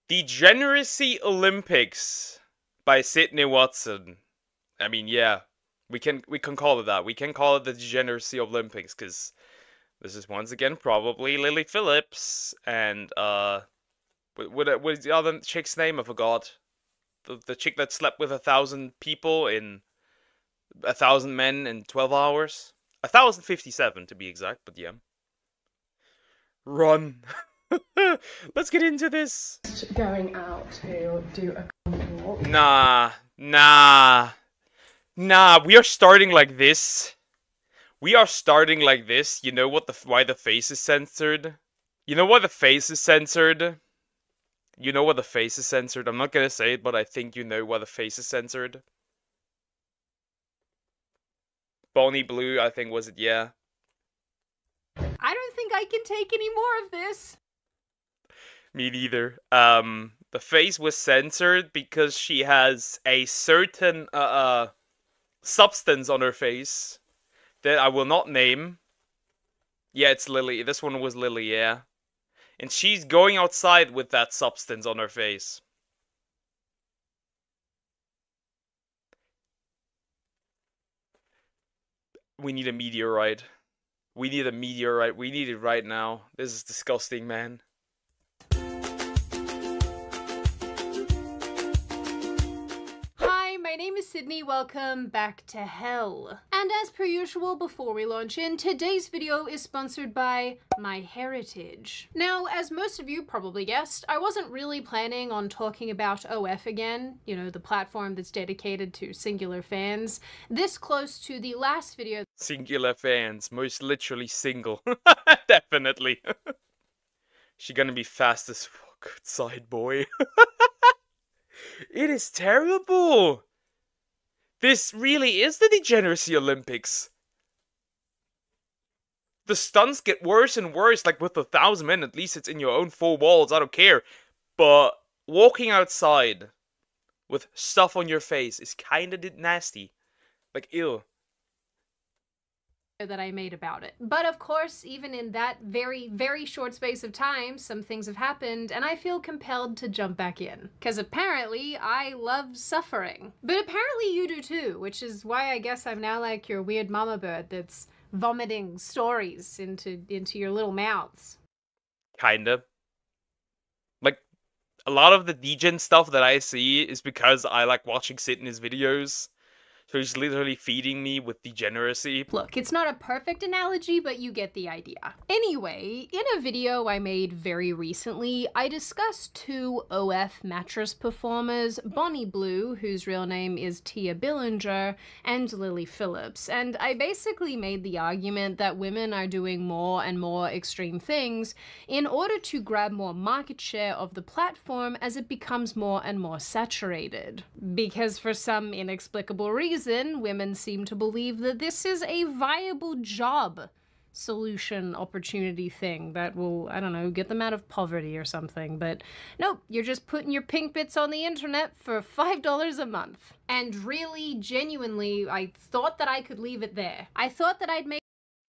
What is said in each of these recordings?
Degeneracy Olympics by Sydney Watson. I mean, yeah, we can call it that. We can call it the Degeneracy Olympics because this is once again probably Lily Phillips and what is the other chick's name? I forgot. The chick that slept with 1,000 people in 1,000 men in 12 hours. 1,057 to be exact, but yeah. Run. Let's get into this. Going out to do a walk. Nah. We are starting like this. You know why the face is censored? You know why the face is censored? You know why the face is censored? I'm not gonna say it, but I think you know why the face is censored. Bonnie Blue, I think, was it? Yeah. I don't think I can take any more of this. Me neither. The face was censored because she has a certain substance on her face that I will not name. Yeah, it's Lily. This one was Lily, yeah. And she's going outside with that substance on her face. We need a meteorite. We need a meteorite. We need it right now. This is disgusting, man. My name is Sydney, welcome back to hell. And as per usual, before we launch in, today's video is sponsored by MyHeritage. Now, as most of you probably guessed, I wasn't really planning on talking about OF again, you know, the platform that's dedicated to singular fans, this close to the last video. Singular fans, most literally single. Definitely. She gonna be fast as fuck outside, boy. It is terrible. This really is the Degeneracy Olympics. The stunts get worse and worse, like with 1,000 men, at least it's in your own four walls, I don't care. But walking outside with stuff on your face is kinda nasty. Like, ew. That I made about it. But of course, even in that very, very short space of time, some things have happened, and I feel compelled to jump back in. Because apparently, I love suffering. But apparently you do too, which is why I guess I'm now like your weird mama bird that's vomiting stories into your little mouths. Kinda. Like, a lot of the degen stuff that I see is because I like watching Sydney's videos. So he's literally feeding me with degeneracy. Look, it's not a perfect analogy, but you get the idea. Anyway, in a video I made very recently, I discussed two OF mattress performers, Bonnie Blue, whose real name is Tia Billinger, and Lily Phillips, and I basically made the argument that women are doing more and more extreme things in order to grab more market share of the platform as it becomes more and more saturated. Because for some inexplicable reason, women seem to believe that this is a viable job solution opportunity thing that will, I don't know, get them out of poverty or something. But nope, you're just putting your pink bits on the internet for $5 a month. And really, genuinely, I thought that I could leave it there. I thought that I'd make...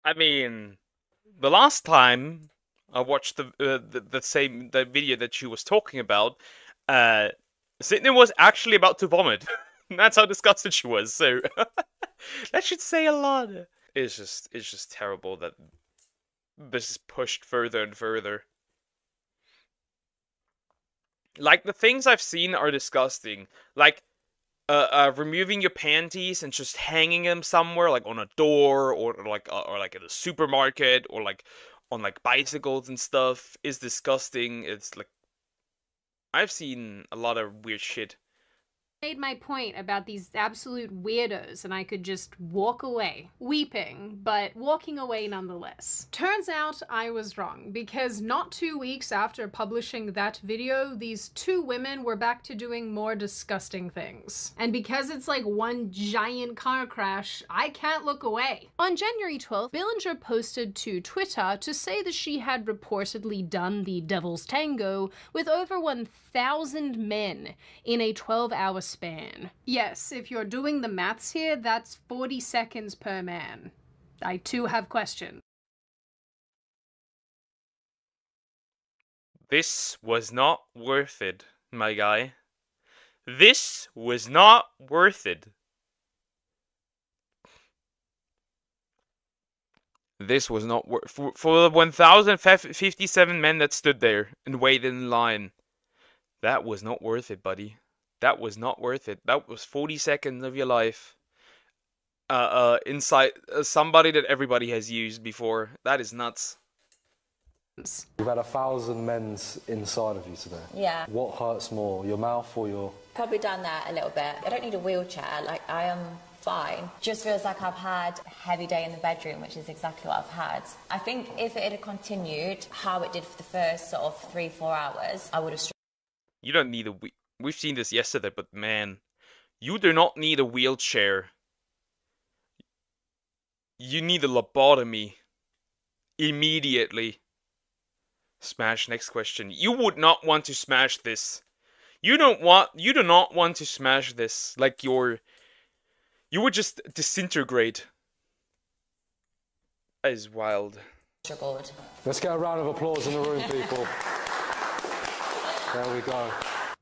I mean, the last time I watched the video that she was talking about, Sydney was actually about to vomit. That's how disgusted she was, so that should say a lot. It's just terrible that this is pushed further and further. Like, the things I've seen are disgusting. Like, removing your panties and just hanging them somewhere, like on a door, or like in a supermarket, or like on like bicycles and stuff, is disgusting. It's like, I've seen a lot of weird shit. Made my point about these absolute weirdos and I could just walk away, weeping, but walking away nonetheless. Turns out I was wrong, because not 2 weeks after publishing that video, these two women were back to doing more disgusting things. And because it's like one giant car crash, I can't look away. On January 12th, Billinger posted to Twitter to say that she had reportedly done the Devil's Tango with over 1,000 men in a 12-hour span. Yes, if you're doing the maths here, that's 40 seconds per man. I too have questions. This was not worth it, my guy. This was not worth it. This was not worth for the 1,057 men that stood there and waited in line. That was not worth it, buddy. That was not worth it. That was 40 seconds of your life. Inside somebody that everybody has used before. That is nuts. You've had 1,000 men's inside of you today. Yeah. What hurts more, your mouth or your... Probably done that a little bit. I don't need a wheelchair, like I am fine. Just feels like I've had a heavy day in the bedroom, which is exactly what I've had. I think if it had continued how it did for the first sort of 3-4 hours, I would have... You don't need a... We've seen this yesterday, but man, you do not need a wheelchair. You need a lobotomy. Immediately. Smash, next question. You would not want to smash this. You do not want to smash this. Like you would just disintegrate. That is wild. Struggled. Let's get a round of applause in the room, people. There we go.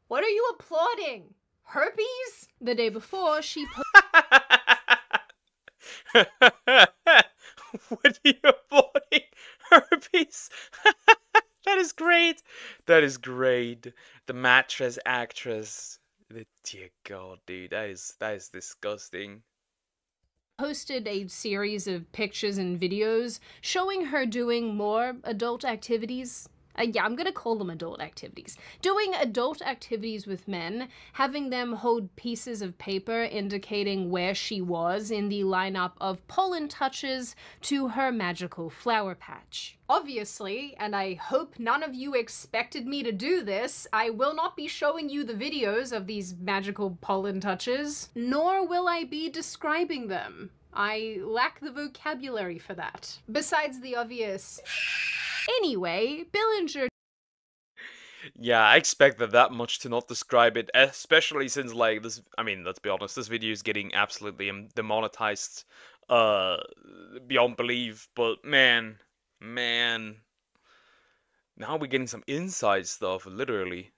What are you applauding? Herpes? The day before, she What are you applauding? Herpes? That is great. That is great. The mattress actress. Dear God, dude, that is disgusting. posted a series of pictures and videos showing her doing more adult activities. Yeah, I'm gonna call them adult activities. Doing adult activities with men, having them hold pieces of paper indicating where she was in the lineup of pollen touches to her magical flower patch. Obviously, and I hope none of you expected me to do this, I will not be showing you the videos of these magical pollen touches, nor will I be describing them. I lack the vocabulary for that. Besides the obvious... Anyway, Billinger... Yeah, I expected that much to not describe it, especially since, like, this... I mean, let's be honest, this video is getting absolutely demonetized, beyond belief, but man... Now we're getting some inside stuff, literally.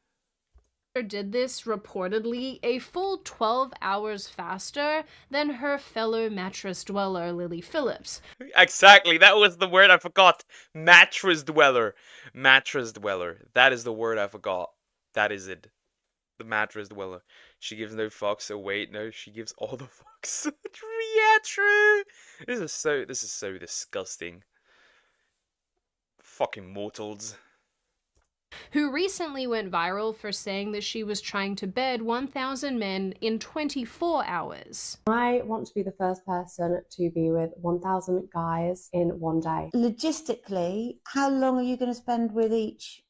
did this reportedly a full 12 hours faster than her fellow mattress dweller Lily Phillips. Exactly, that was the word I forgot. Mattress dweller. Mattress dweller. That is the word I forgot. That is it. The mattress dweller. She gives no fucks. Oh wait, no, she gives all the fucks. Yeah, true. This is so disgusting. Fucking mortals. Who recently went viral for saying that she was trying to bed 1,000 men in 24 hours. I want to be the first person to be with 1,000 guys in one day. Logistically, how long are you going to spend with each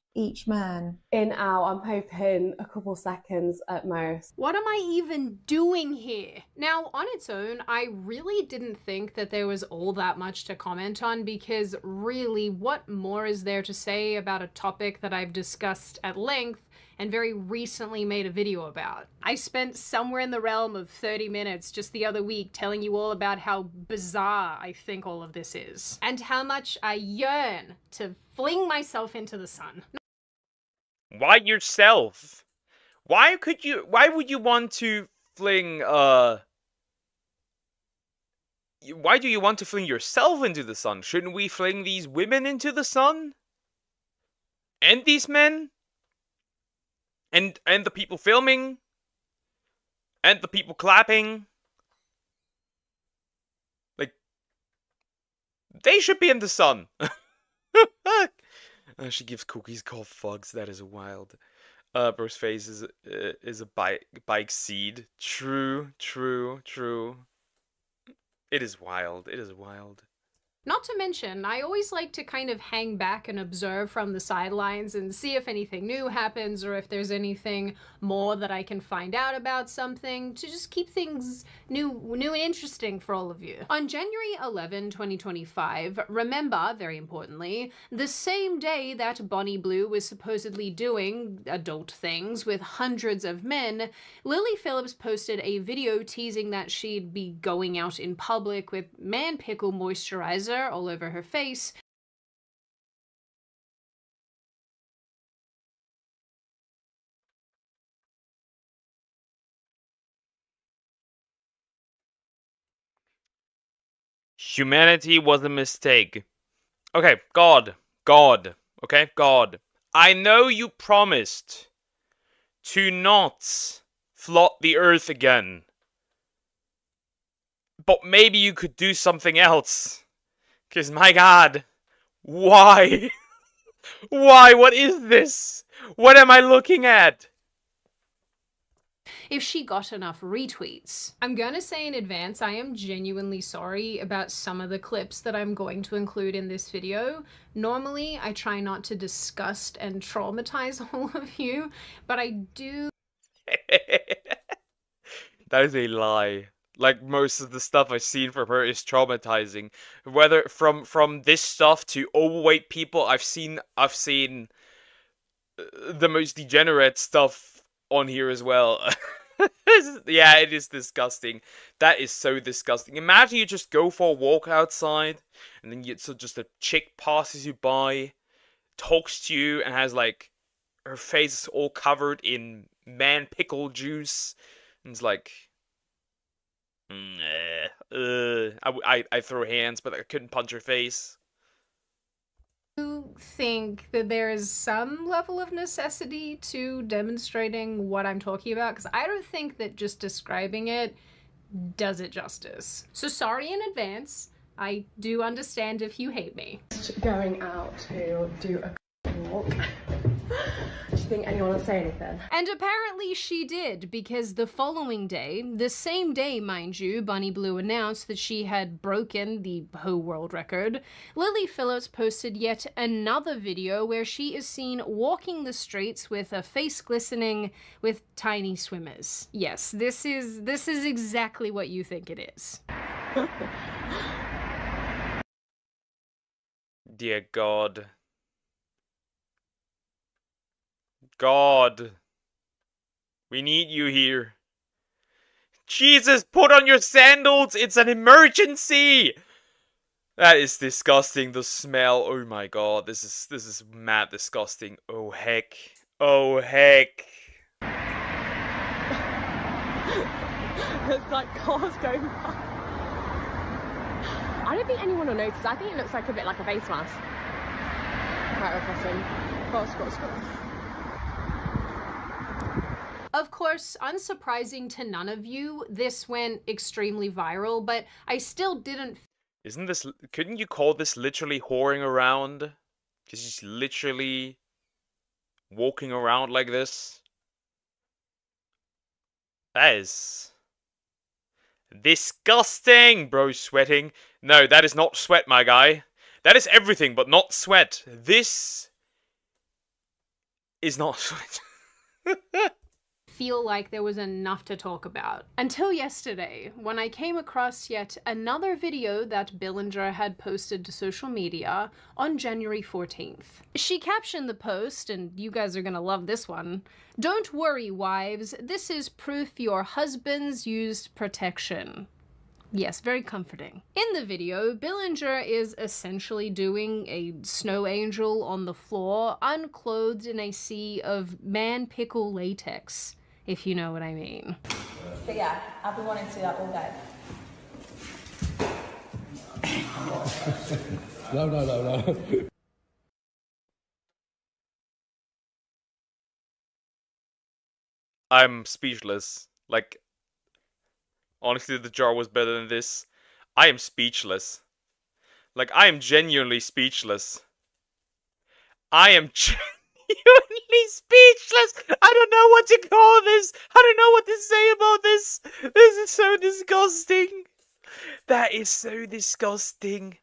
man? In out, I'm hoping a couple seconds at most. What am I even doing here? Now, on its own, I really didn't think that there was all that much to comment on, because really, what more is there to say about a topic that I've discussed at length and very recently made a video about? I spent somewhere in the realm of 30 minutes just the other week telling you all about how bizarre I think all of this is, and how much I yearn to fling myself into the sun. Why yourself? Why would you want to fling, why do you want to fling yourself into the sun? Shouldn't we fling these women into the sun? And these men? And the people filming? And the people clapping? Like, they should be in the sun. She gives cookies called fugs. That is wild. Bro's face is a bike seed. True. It is wild. It is wild. Not to mention, I always like to kind of hang back and observe from the sidelines and see if anything new happens, or if there's anything more that I can find out about something, to just keep things new and interesting for all of you. On January 11, 2025, remember, very importantly, the same day that Bonnie Blue was supposedly doing adult things with hundreds of men, Lily Phillips posted a video teasing that she'd be going out in public with man pickle moisturizer all over her face, Humanity was a mistake. Okay, God. God. Okay, God. I know you promised to not flood the earth again. But maybe you could do something else. Because, my God. Why? Why? What is this? What am I looking at? if she got enough retweets. I'm gonna say in advance, I am genuinely sorry about some of the clips that I'm going to include in this video. Normally, I try not to disgust and traumatize all of you, but I do... That is a lie. Like, most of the stuff I've seen from her is traumatizing. Whether from this stuff to overweight people, I've seen the most degenerate stuff on here as well. Yeah, it is disgusting. That is so disgusting. Imagine you just go for a walk outside, and then just a chick passes you by, talks to you, and has like her face is all covered in man pickle juice, and it's like, I throw hands, but I couldn't punch her face. think that there is some level of necessity to demonstrating what I'm talking about, because I don't think that just describing it does it justice. So sorry in advance. I do understand if you hate me. Going out to do a walk. Do you think anyone will say anything? And apparently she did, because the following day, the same day, mind you, Bunny Blue announced that she had broken the whole world record, Lily Phillips posted yet another video where she is seen walking the streets with a face glistening with tiny swimmers. Yes, this is exactly what you think it is. Dear God. God. We need you here. Jesus, put on your sandals! It's an emergency! That is disgusting, the smell. Oh my God, this is mad disgusting. Oh heck. Oh heck. There's like cars going by. I don't think anyone will notice. I think it looks like a bit like a face mask. Quite refreshing. Scroll. Of course, unsurprising to none of you, this went extremely viral, but I still didn't... Couldn't you call this literally whoring around? Because she's literally walking around like this. That is disgusting, bro. Sweating. No, that is not sweat, my guy. That is everything but not sweat. This is not sweat. feel like there was enough to talk about. Until yesterday, when I came across yet another video that Billinger had posted to social media on January 14th. She captioned the post, and you guys are gonna love this one, "Don't worry, wives, this is proof your husbands used protection." Yes, very comforting. In the video, Billinger is essentially doing a snow angel on the floor, unclothed in a sea of man pickle latex, if you know what I mean. But yeah, I've been wanting to do that all day. No. I'm speechless. Like, honestly, the jar was better than this. I am speechless. Like, I am genuinely speechless. I am genuinely speechless! I don't know what to call this! I don't know what to say about this! This is so disgusting! That is so disgusting.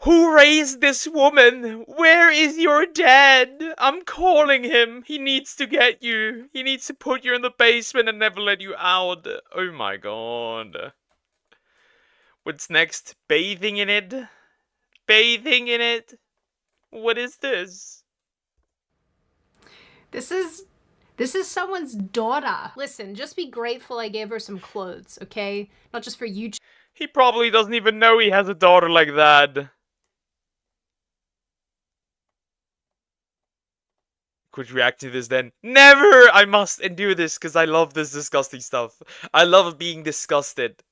Who raised this woman? Where is your dad? I'm calling him. He needs to get you. He needs to put you in the basement and never let you out. Oh my God. What's next? Bathing in it? Bathing in it? What is this? This is someone's daughter. Listen, just be grateful I gave her some clothes, okay? Not just for you. He probably doesn't even know he has a daughter like that. Could react to this then? Never! I must endure this because I love this disgusting stuff. I love being disgusted.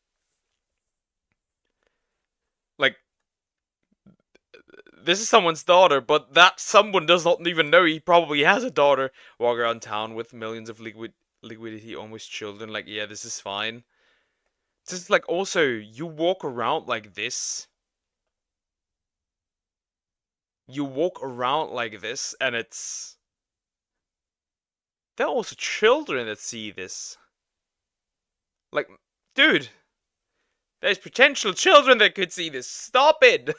this is someone's daughter, but that someone does not even know he probably has a daughter. Walk around town with millions of liquidity, almost children. Like, yeah, this is fine. Just like, also, you walk around like this. You walk around like this, and it's... There are also children that see this. Like, dude, there's potential children that could see this. Stop it!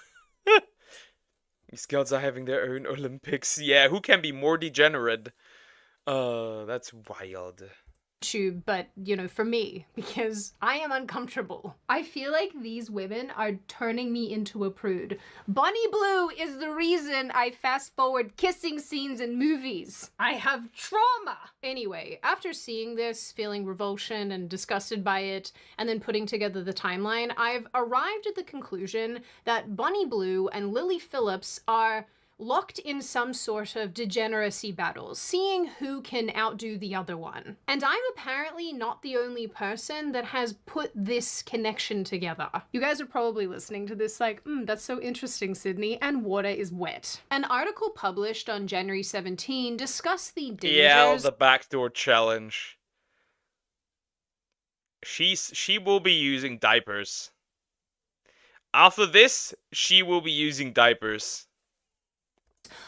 These girls are having their own Olympics. Yeah, who can be more degenerate? That's wild. But, you know, for me, because I am uncomfortable. I feel like these women are turning me into a prude. Bonnie Blue is the reason I fast forward kissing scenes in movies. I have trauma! Anyway, after seeing this, feeling revulsion and disgusted by it, and then putting together the timeline, I've arrived at the conclusion that Bonnie Blue and Lily Phillips are locked in some sort of degeneracy battles, seeing who can outdo the other one. And I'm apparently not the only person that has put this connection together. You guys are probably listening to this like, that's so interesting, Sydney, and water is wet. An article published on January 17 discussed the dangers... Yeah, the backdoor challenge. She will be using diapers. After this, she will be using diapers.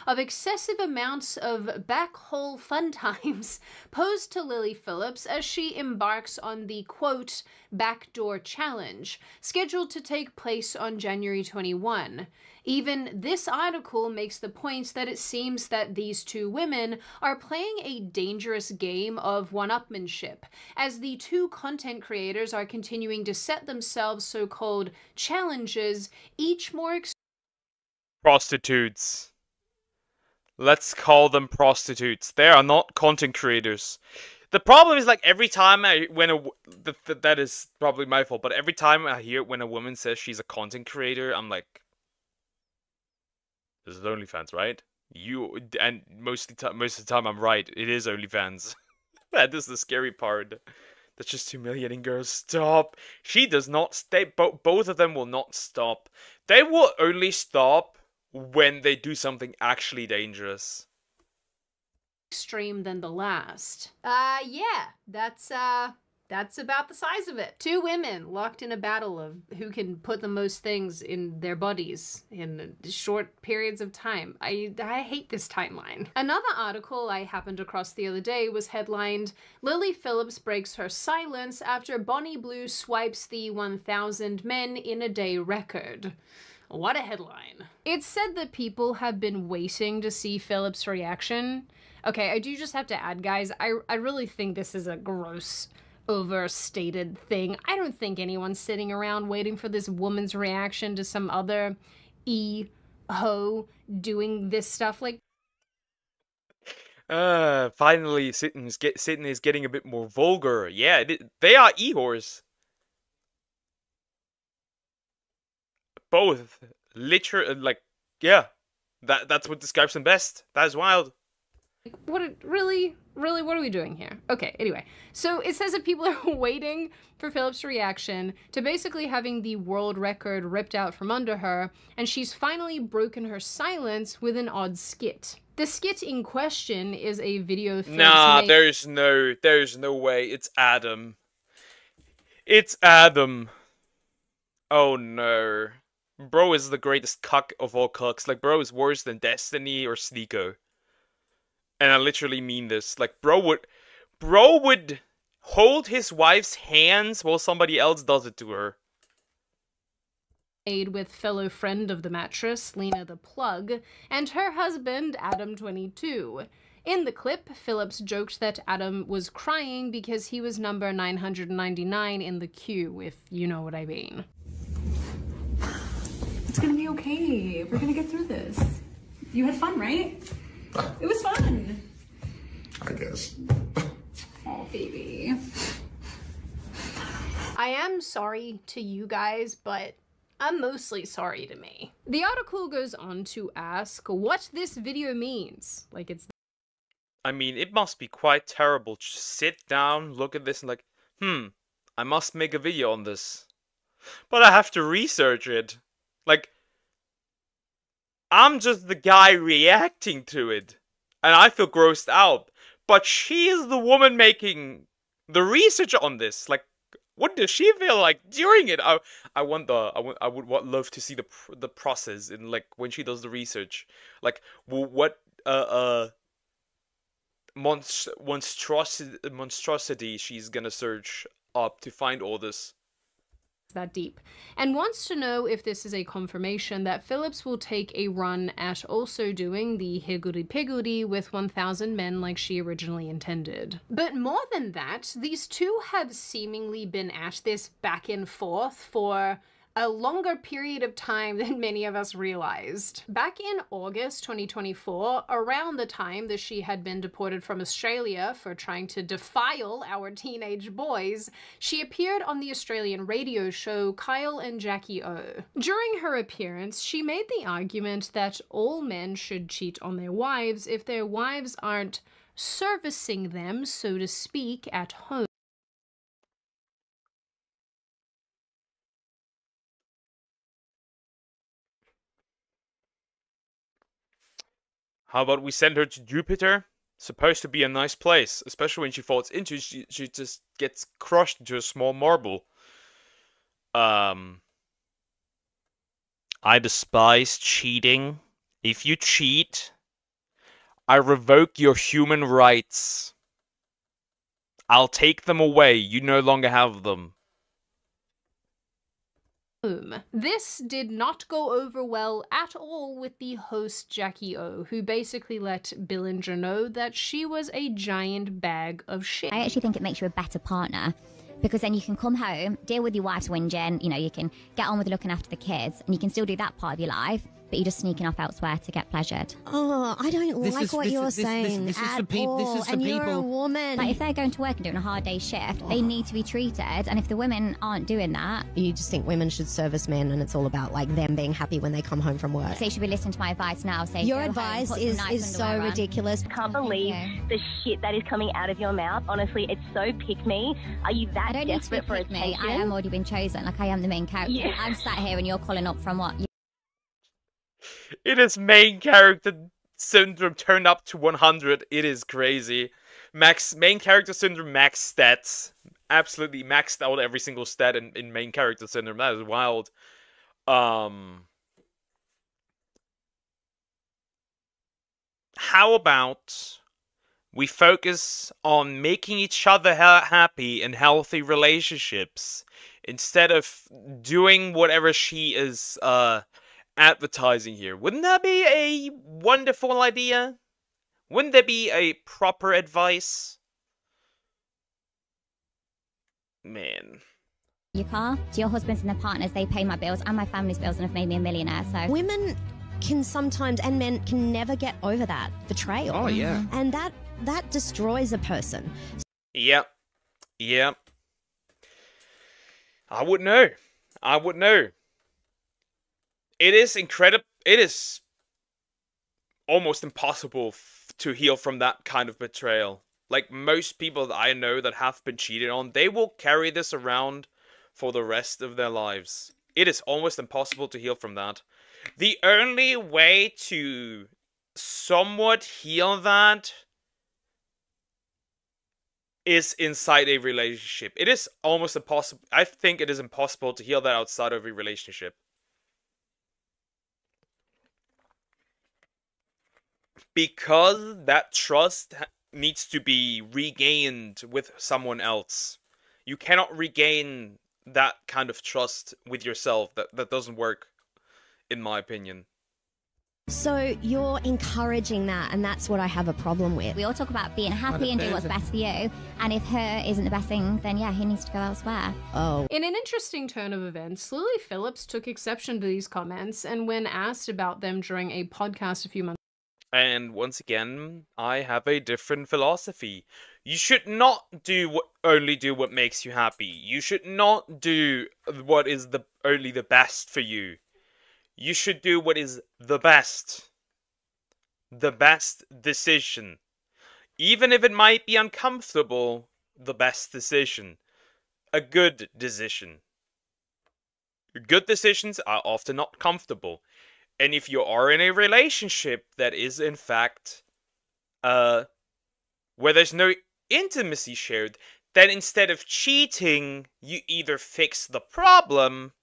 Of excessive amounts of backhole fun times posed to Lily Phillips as she embarks on the, quote, backdoor challenge, scheduled to take place on January 21. Even this article makes the point that it seems that these two women are playing a dangerous game of one-upmanship, as the two content creators are continuing to set themselves so-called challenges, each more prostitutes. Let's call them prostitutes. They are not content creators. The problem is, like, every time that is probably my fault, but every time I hear when a woman says she's a content creator, I'm like, this is OnlyFans, right? And most of the time I'm right. It is OnlyFans. That is the scary part. That's just humiliating, girls. Stop. She does not stay. Both of them will not stop. They will only stop when they do something actually dangerous. Extreme than the last. Yeah, that's about the size of it. Two women locked in a battle of who can put the most things in their bodies in short periods of time. I hate this timeline. Another article I happened across the other day was headlined, Lily Phillips breaks her silence after Bonnie Blue swipes the 1,000 men in a day record. What a headline. It's said that people have been waiting to see Phillips' reaction. Okay, I do just have to add, guys, I really think this is a gross, overstated thing. I don't think anyone's sitting around waiting for this woman's reaction to some other ho doing this stuff. Like, finally, Sydney is getting a bit more vulgar. Yeah, they are e-whores. Both. Literally, like, yeah. That's what describes them best. That is wild. Really, what are we doing here? Okay, anyway. So it says that people are waiting for Phillips' reaction to basically having the world record ripped out from under her, and she's finally broken her silence with an odd skit. The skit in question is a video Phillips Nah, made. there's no way. It's Adam. It's Adam. Oh no. Bro is the greatest cuck of all cucks. Like, bro is worse than Destiny or Sneeko. And I literally mean this. Like, bro would hold his wife's hands while somebody else does it to her. Made with fellow friend of the mattress, Lena the Plug, and her husband, Adam 22. In the clip, Phillips joked that Adam was crying because he was number 999 in the queue, if you know what I mean. It's gonna be okay. We're gonna get through this. You had fun, right? It was fun. I guess. Oh, baby. I am sorry to you guys, but I'm mostly sorry to me. The article goes on to ask what this video means. Like, it's... I mean, it must be quite terrible to sit down, look at this and like, I must make a video on this. But I have to research it. Like, I'm just the guy reacting to it, and I feel grossed out. But she is the woman making the research on this. Like, what does she feel like during it? I would love to see the process in, like, when she does the research. Like, what monstrosity she's gonna search up to find all this. That deep, and wants to know if this is a confirmation that Phillips will take a run at also doing the higgledy-piggledy with 1,000 men like she originally intended. But more than that, these two have seemingly been at this back and forth for a longer period of time than many of us realized. Back in August 2024, around the time that she had been deported from Australia for trying to defile our teenage boys, she appeared on the Australian radio show Kyle and Jackie O. During her appearance, she made the argument that all men should cheat on their wives if their wives aren't servicing them, so to speak, at home. How about we send her to Jupiter? Supposed to be a nice place, especially when she falls into it, she just gets crushed into a small marble. I despise cheating. If you cheat, I revoke your human rights. I'll take them away. You no longer have them. This did not go over well at all with the host Jackie O, who basically let Billinger know that she was a giant bag of shit. I actually think it makes you a better partner, because then you can come home, deal with your wife's whinging, you know, you can get on with looking after the kids, and you can still do that part of your life, but you're just sneaking off elsewhere to get pleasured. Oh, I don't like what you're saying This is at for all. This is for and people. You're a woman. Like, if they're going to work and doing a hard day shift, they need to be treated, and if the women aren't doing that... You just think women should service men, and it's all about, like, them being happy when they come home from work. So you should be listening to my advice now. Say, your advice is so ridiculous. I can't believe the shit that is coming out of your mouth. Honestly, it's so pick-me. Are you that I don't need to be desperate for pick-me. attention? I am already been chosen. Like, I am the main character. Yeah. I'm sat here and you're calling up from what... It is main character syndrome turned up to 100. It is crazy. Main character syndrome max stats. Absolutely maxed out every single stat in main character syndrome. That is wild. How about we focus on making each other happy in healthy relationships instead of doing whatever she is advertising here? Wouldn't that be a wonderful idea? Wouldn't there be a proper advice? Man. Your car, to your husbands and their partners, they pay my bills and my family's bills and have made me a millionaire, so... Women can sometimes, and men can never get over that betrayal. Oh, yeah. And that destroys a person. Yep. Yep. I would know. I would know. It is incredible. It is almost impossible to heal from that kind of betrayal. Like, most people that I know that have been cheated on, they will carry this around for the rest of their lives. It is almost impossible to heal from that. The only way to somewhat heal that is inside a relationship. It is almost impossible. I think it is impossible to heal that outside of a relationship. Because that trust needs to be regained with someone else. You cannot regain that kind of trust with yourself. That doesn't work, in my opinion. So you're encouraging that, and that's what I have a problem with. We all talk about being happy and do what's best for you, and if her isn't the best thing, then yeah, he needs to go elsewhere. Oh. In an interesting turn of events, Lily Phillips took exception to these comments, and when asked about them during a podcast a few months And once again, I have a different philosophy. You should not only do what makes you happy. You should not do what is only the best for you. You should do what is the best. The best decision. Even if it might be uncomfortable, the best decision. A good decision. Good decisions are often not comfortable. And if you are in a relationship that is in fact where there's no intimacy shared, then instead of cheating, you either fix the problem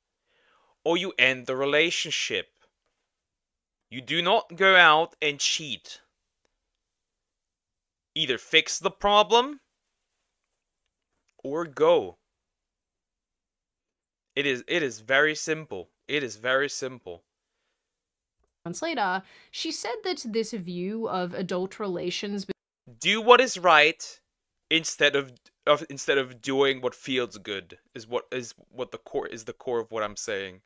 or you end the relationship. You do not go out and cheat. Either fix the problem or go. It is very simple. It is very simple. Months later, she said that this view of adult relations do what is right instead of doing what feels good is what the core of what I'm saying.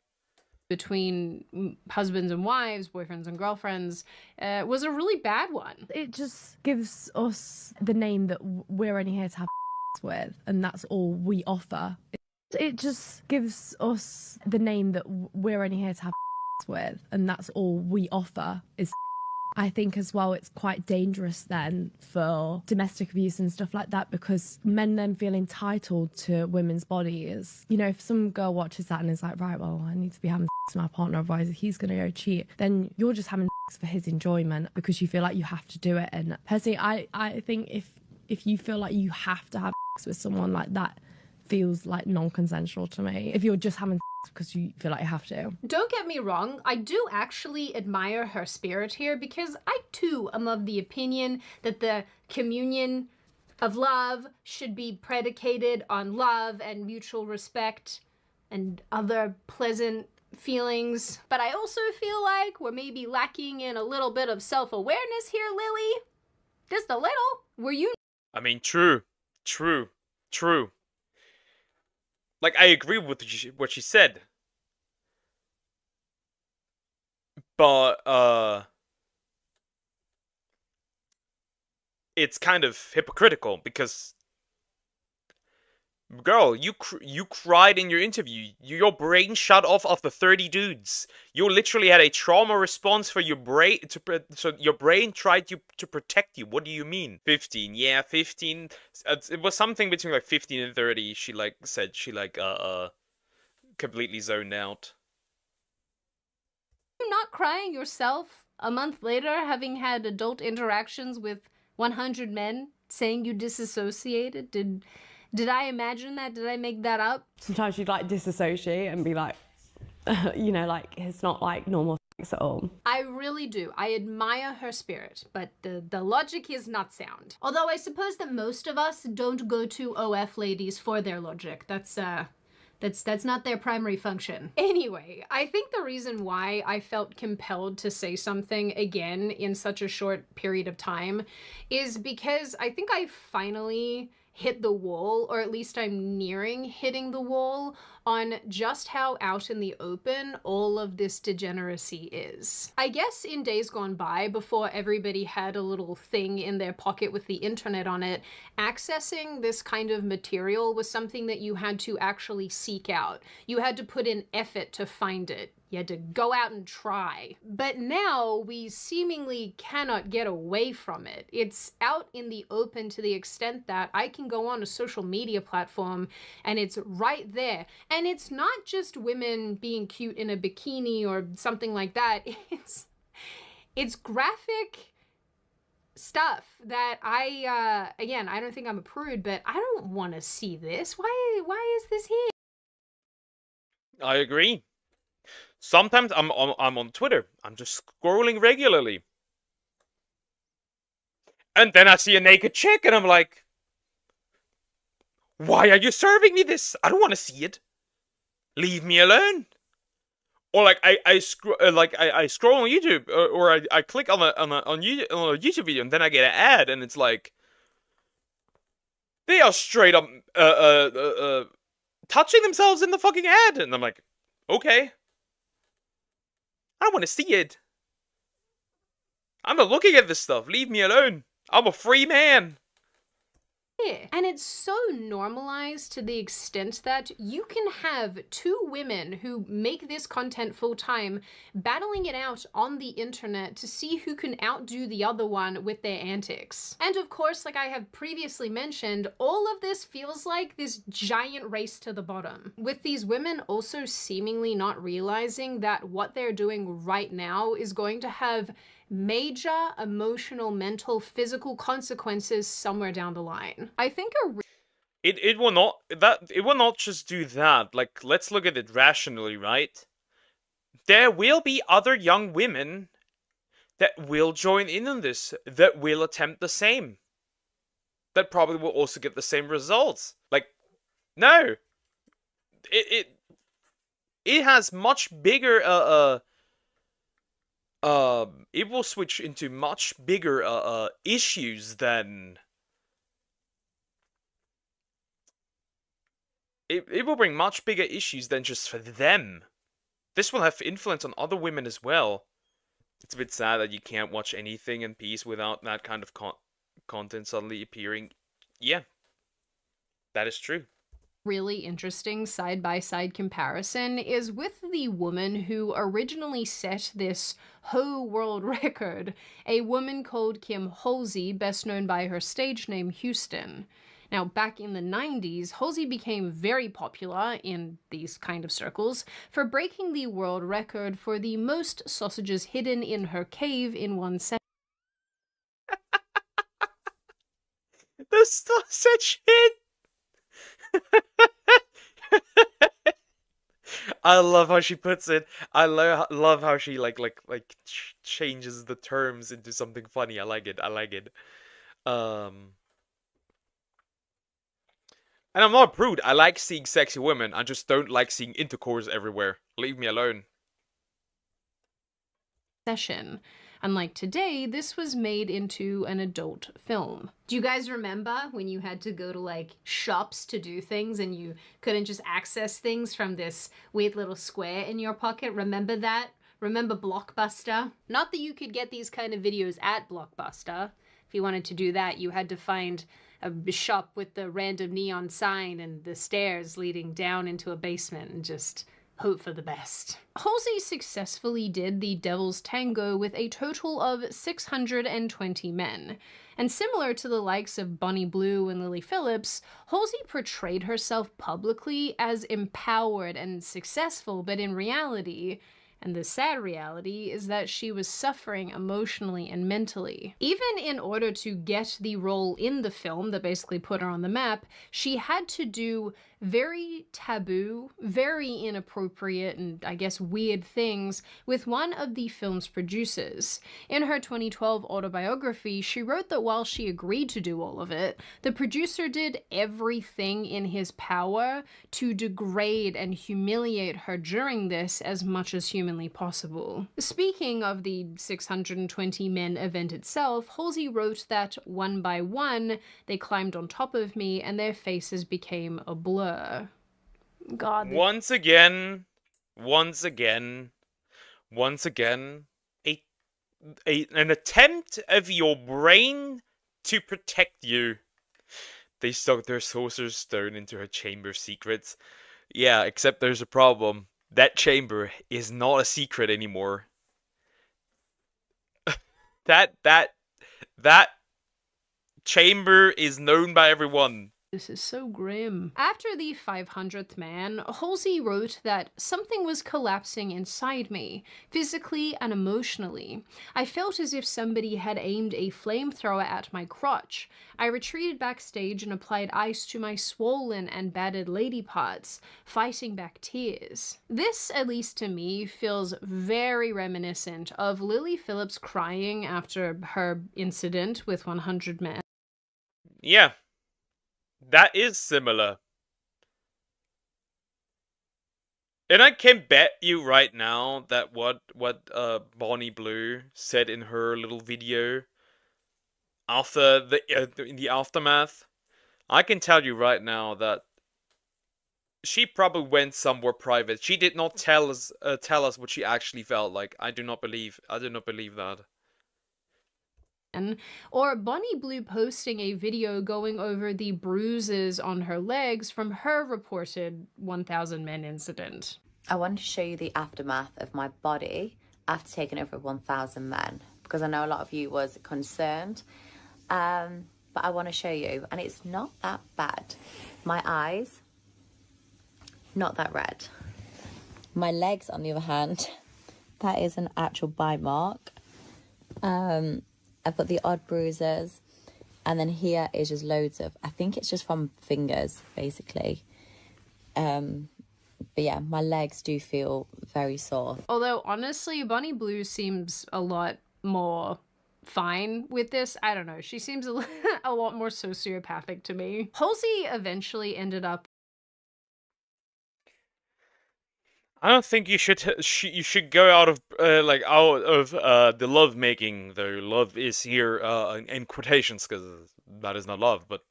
Between husbands and wives, boyfriends and girlfriends, was a really bad one. It just gives us the name that we're only here to have with, and that's all we offer. It just gives us the name that we're only here to have with, and that's all we offer is. I think as well it's quite dangerous then for domestic abuse and stuff like that, because men then feel entitled to women's bodies. You know, if some girl watches that and is like, right, well, I need to be having sex with my partner, otherwise he's going to go cheat, then you're just having sex for his enjoyment because you feel like you have to do it. And personally, I think if you feel like you have to have sex with someone, like that feels like non-consensual to me. If you're just having because you feel like you have to. Don't get me wrong, I do actually admire her spirit here, because I too am of the opinion that the communion of love should be predicated on love and mutual respect and other pleasant feelings. But I also feel like we're maybe lacking in a little bit of self-awareness here, Lily. Just a little. Were you? I mean, true. Like, I agree with what she said. But, it's kind of hypocritical, because, girl, you cried in your interview. Your brain shut off after 30 dudes. You literally had a trauma response for your brain, so your brain tried to protect you. What do you mean? 15, yeah, 15. It was something between like 15 and 30. She said she completely zoned out. You're not crying yourself a month later, having had adult interactions with 100 men, saying you disassociated? Did I imagine that? Did I make that up? Sometimes you'd like disassociate and be like, you know, like it's not like normal sex at all. I really do. I admire her spirit, but the logic is not sound. Although I suppose that most of us don't go to OF ladies for their logic. That's not their primary function. Anyway, I think the reason why I felt compelled to say something again in such a short period of time is because I think I finally hit the wall, or at least I'm nearing hitting the wall, on just how out in the open all of this degeneracy is. I guess in days gone by, before everybody had a little thing in their pocket with the internet on it, accessing this kind of material was something that you had to actually seek out. You had to put in effort to find it. You had to go out and try. But now we seemingly cannot get away from it. It's out in the open to the extent that I can go on a social media platform and it's right there. And it's not just women being cute in a bikini or something like that. It's graphic stuff that again, I don't think I'm a prude, but I don't want to see this. Why is this here? I agree. Sometimes I'm on Twitter. I'm just scrolling regularly. And then I see a naked chick and I'm like, why are you serving me this? I don't want to see it. Leave me alone. Or like I scroll on YouTube, or I click on a YouTube video and then I get an ad and it's like, they are straight up touching themselves in the fucking ad, and I'm like, okay. I don't want to see it. I'm not looking at this stuff. Leave me alone. I'm a free man. care. And it's so normalized to the extent that you can have two women who make this content full time battling it out on the internet to see who can outdo the other one with their antics. And of course, like I have previously mentioned, all of this feels like this giant race to the bottom, with these women also seemingly not realizing that what they're doing right now is going to have major emotional, mental, physical consequences somewhere down the line. I think it will not just do that. Like, let's look at it rationally, right? There will be other young women that will join in on this, that will attempt the same. That probably will also get the same results. Like, no. It has much bigger it will switch into much bigger issues than it will bring much bigger issues than just for them. This will have influence on other women as well. It's a bit sad that you can't watch anything in peace without that kind of content suddenly appearing. Yeah, that is true. Really interesting side-by-side comparison is with the woman who originally set this whole world record, a woman called Kim Halsey, best known by her stage name Houston. Now, back in the 90s, Halsey became very popular in these kind of circles for breaking the world record for the most sausages hidden in her cave in one session. The sausage hit! I love how she puts it. I love how she like changes the terms into something funny. I like it. I like it. And I'm not a prude. I like seeing sexy women. I just don't like seeing intercourse everywhere. Leave me alone. Session. Unlike today, this was made into an adult film. Do you guys remember when you had to go to like shops to do things and you couldn't just access things from this weird little square in your pocket? Remember that? Remember Blockbuster? Not that you could get these kind of videos at Blockbuster. If you wanted to do that, you had to find a shop with the random neon sign and the stairs leading down into a basement and just hope for the best. Halsey successfully did the Devil's Tango with a total of 620 men. And similar to the likes of Bonnie Blue and Lily Phillips, Halsey portrayed herself publicly as empowered and successful, but in reality, and the sad reality is that she was suffering emotionally and mentally. Even in order to get the role in the film that basically put her on the map, she had to do very taboo, very inappropriate, and I guess weird things with one of the film's producers. In her 2012 autobiography, she wrote that while she agreed to do all of it, the producer did everything in his power to degrade and humiliate her during this as much as humanly possible. Speaking of the 620 men event itself, Halsey wrote that one by one, they climbed on top of me and their faces became a blur. God. Once again, an attempt of your brain to protect you. They stuck their sorcerer's stone into her chamber secrets. Yeah, except there's a problem. That chamber is not a secret anymore. that chamber is known by everyone. This is so grim. After the 500th man, Halsey wrote that something was collapsing inside me, physically and emotionally. I felt as if somebody had aimed a flamethrower at my crotch. I retreated backstage and applied ice to my swollen and battered lady parts, fighting back tears. This, at least to me, feels very reminiscent of Lily Phillips crying after her incident with 100 men. Yeah. That is similar. And I can bet you right now that what Bonnie Blue said in her little video after in the aftermath, I can tell you right now that she probably went somewhere private. She did not tell us what she actually felt like. I do not believe that. or Bonnie Blue posting a video going over the bruises on her legs from her reported 1,000 men incident. I wanted to show you the aftermath of my body after taking over 1,000 men, because I know a lot of you was concerned, but I want to show you, and it's not that bad. My eyes, not that red. My legs, on the other hand, that is an actual bite mark. I've got the odd bruises, and then here is just loads of, I think it's just from fingers, basically. But yeah, my legs do feel very sore. Although, honestly, Bonnie Blue seems a lot more fine with this. I don't know. She seems a lot more sociopathic to me. Halsey eventually ended up... I don't think you should go out of the love making, though love is here in quotations, because that is not love. But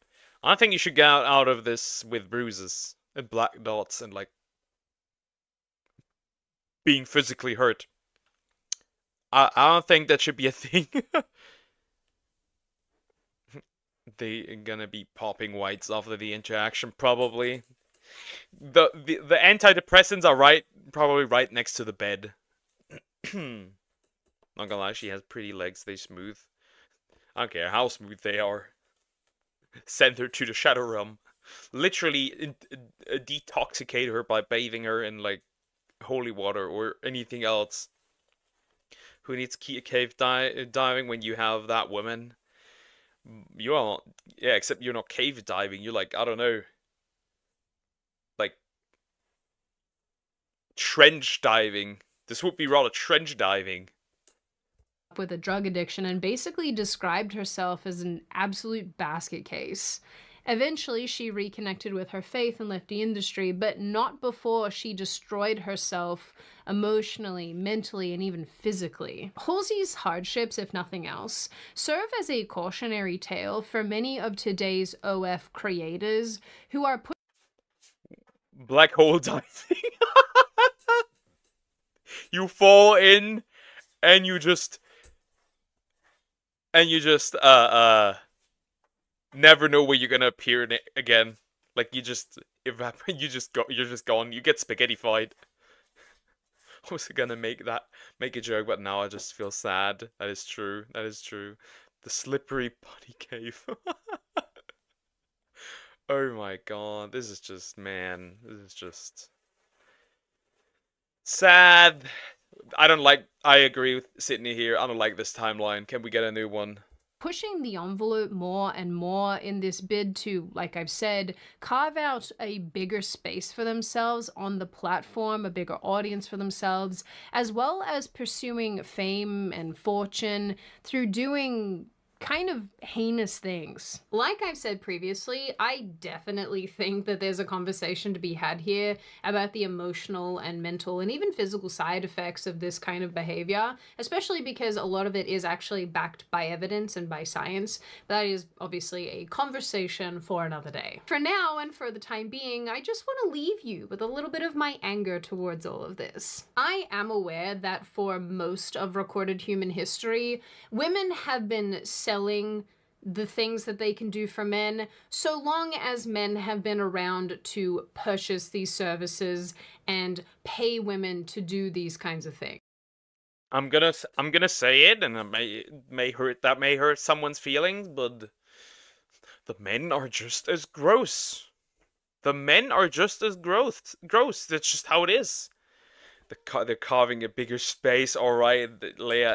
I don't think you should go out of this with bruises and black dots and like being physically hurt. I don't think that should be a thing. They are gonna be popping whites after the interaction, probably. The antidepressants are probably right next to the bed. Not gonna lie, she has pretty legs, they smooth. I don't care how smooth they are. Send her to the shadow realm. Literally detoxicate her by bathing her in like holy water or anything else. Who needs cave diving when you have that woman? You are, yeah, except you're not cave diving, you're like, I don't know, like trench diving. This would be rather trench diving. With a drug addiction and basically described herself as an absolute basket case. Eventually, she reconnected with her faith and left the industry, but not before she destroyed herself emotionally, mentally, and even physically. Halsey's hardships, if nothing else, serve as a cautionary tale for many of today's OF creators who are put... Black hole diving. You fall in and you just never know where you're gonna appear in it again. Like you just evaporate, you're just gone. You get spaghettified. I was gonna make a joke, but now I just feel sad. That is true. That is true. The slippery bunny cave. Oh my god, this is just, man, this is just sad. I agree with Sydney here. I don't like this timeline. Can we get a new one? Pushing the envelope more and more in this bid to, like I've said, carve out a bigger space for themselves on the platform, a bigger audience for themselves, as well as pursuing fame and fortune through doing kind of heinous things. Like I've said previously, I definitely think that there's a conversation to be had here about the emotional and mental and even physical side effects of this kind of behavior, especially because a lot of it is actually backed by evidence and by science. But that is obviously a conversation for another day. For now and for the time being, I just want to leave you with a little bit of my anger towards all of this. I am aware that for most of recorded human history, women have been selling the things that they can do for men so long as men have been around to purchase these services and pay women to do these kinds of things. I'm gonna say it, and it may hurt someone's feelings, but the men are just as gross. The men are just as gross. That's just how it is. They're carving a bigger space, alright,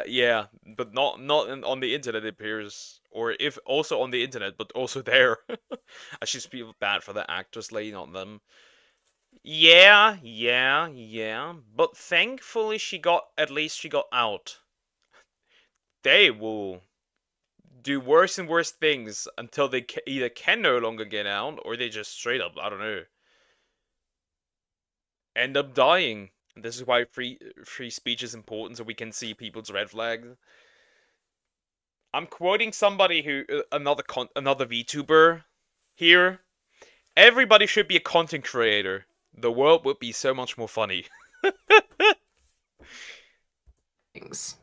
yeah, but not on the internet, it appears. Or if also on the internet, but also there. I just feel bad for the actors laying on them. Yeah. But thankfully at least she got out. They will do worse and worse things until they either can no longer get out, or they just straight up, I don't know, end up dying. And this is why free speech is important, so we can see people's red flags. I'm quoting somebody who another VTuber here. Everybody should be a content creator. The world would be so much more funny.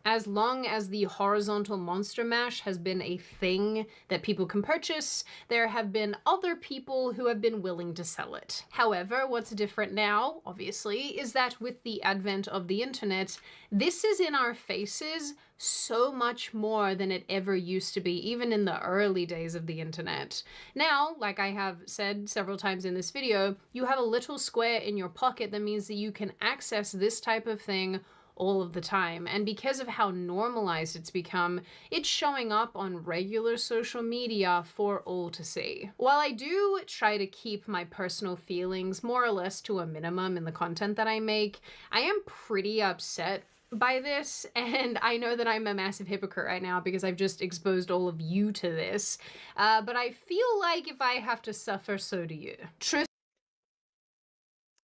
As long as the horizontal monster mash has been a thing that people can purchase, there have been other people who have been willing to sell it. However, what's different now, obviously, is that with the advent of the internet, this is in our faces so much more than it ever used to be, even in the early days of the internet. Now, like I have said several times in this video, you have a little square in your pocket that means that you can access this type of thing all of the time. And because of how normalized it's become, it's showing up on regular social media for all to see. While I do try to keep my personal feelings more or less to a minimum in the content that I make, I am pretty upset by this, and I know that I'm a massive hypocrite right now because I've just exposed all of you to this, but I feel like if I have to suffer, so do you.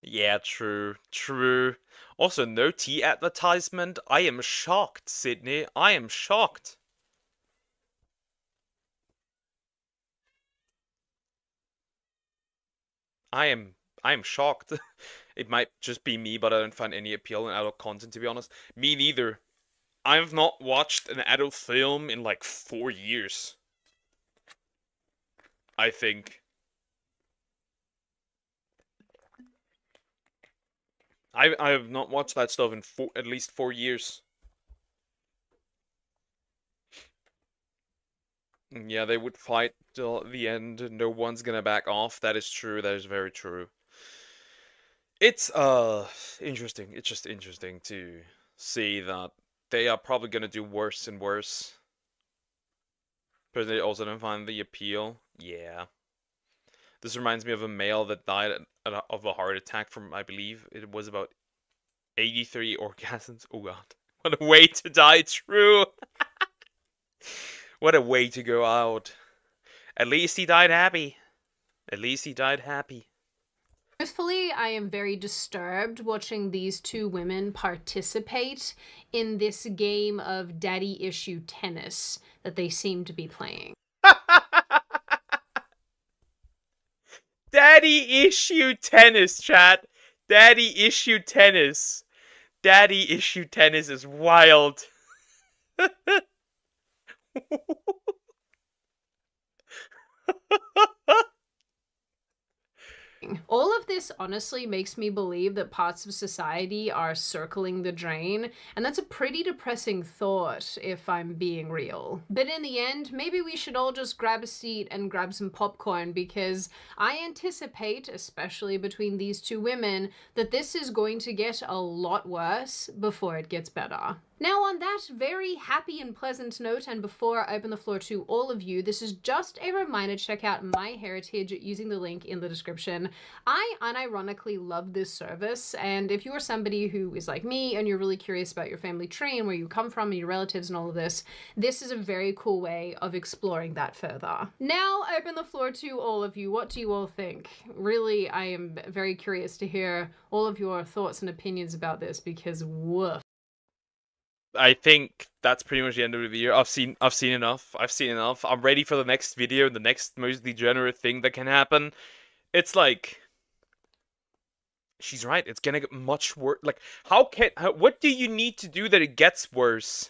Yeah, true, true. Also, no tea advertisement. I am shocked, Sydney. I am shocked. I am shocked. It might just be me, but I don't find any appeal in adult content, to be honest. Me neither. I've not watched an adult film in like 4 years. I think. I have not watched that stuff in at least 4 years. Yeah, they would fight till the end, and no one's gonna back off. That is true. That is very true. It's interesting. It's just interesting to see that they are probably gonna do worse and worse. But they also don't find the appeal. Yeah. This reminds me of a male that died of a heart attack from, I believe, it was about 83 orgasms. Oh god. What a way to die, true! What a way to go out. At least he died happy. At least he died happy. Truthfully, I am very disturbed watching these two women participate in this game of daddy issue tennis that they seem to be playing. Daddy issue tennis, chat. Daddy issue tennis. Daddy issue tennis is wild. All of this honestly makes me believe that parts of society are circling the drain, and that's a pretty depressing thought if I'm being real. But in the end, maybe we should all just grab a seat and grab some popcorn, because I anticipate, especially between these two women, that this is going to get a lot worse before it gets better. Now, on that very happy and pleasant note, and before I open the floor to all of you, this is just a reminder to check out My Heritage using the link in the description. I unironically love this service, and if you are somebody who is like me and you're really curious about your family tree and where you come from and your relatives and all of this, this is a very cool way of exploring that further. Now, I open the floor to all of you. What do you all think? Really, I am very curious to hear all of your thoughts and opinions about this, because woof. I think that's pretty much the end of the video. I've seen enough. I've seen enough. I'm ready for the next video, the next most degenerate thing that can happen. It's like, she's right. It's gonna get much worse. Like, what do you need to do that it gets worse?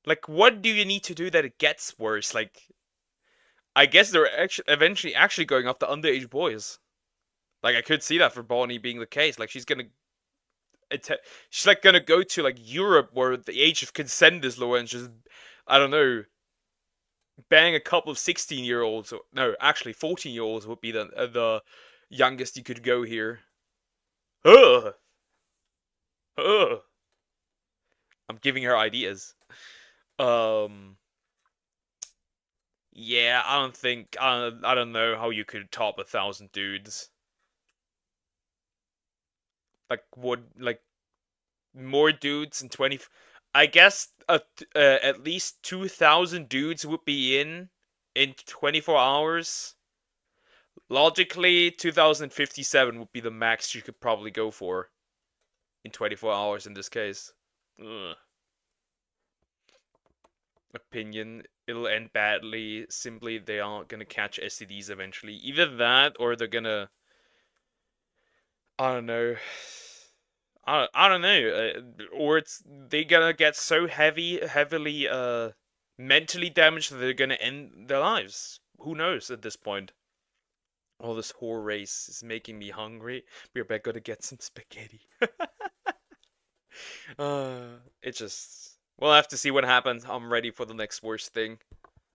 Like, what do you need to do that it gets worse? Like, I guess they're eventually going after underage boys. Like, I could see that for Bonnie being the case. Like, she's like gonna go to like Europe where the age of consent is lower and just, I don't know, bang a couple of 16-year-olds. No, actually 14-year-olds would be the youngest you could go here. Ugh. Ugh. I'm giving her ideas. Yeah, I don't know how you could top 1,000 dudes. Like more dudes in 20. I guess at least 2,000 dudes would be in 24 hours. Logically, 2,057 would be the max you could probably go for in 24 hours in this case. Ugh. Opinion, it'll end badly. Simply, they aren't gonna catch STDs eventually. Either that, or they're gonna, I don't know. I don't know, or they gonna get so heavily mentally damaged that they're gonna end their lives. Who knows at this point? All this whore race is making me hungry. We're back gonna get some spaghetti. It just... We'll have to see what happens. I'm ready for the next worst thing.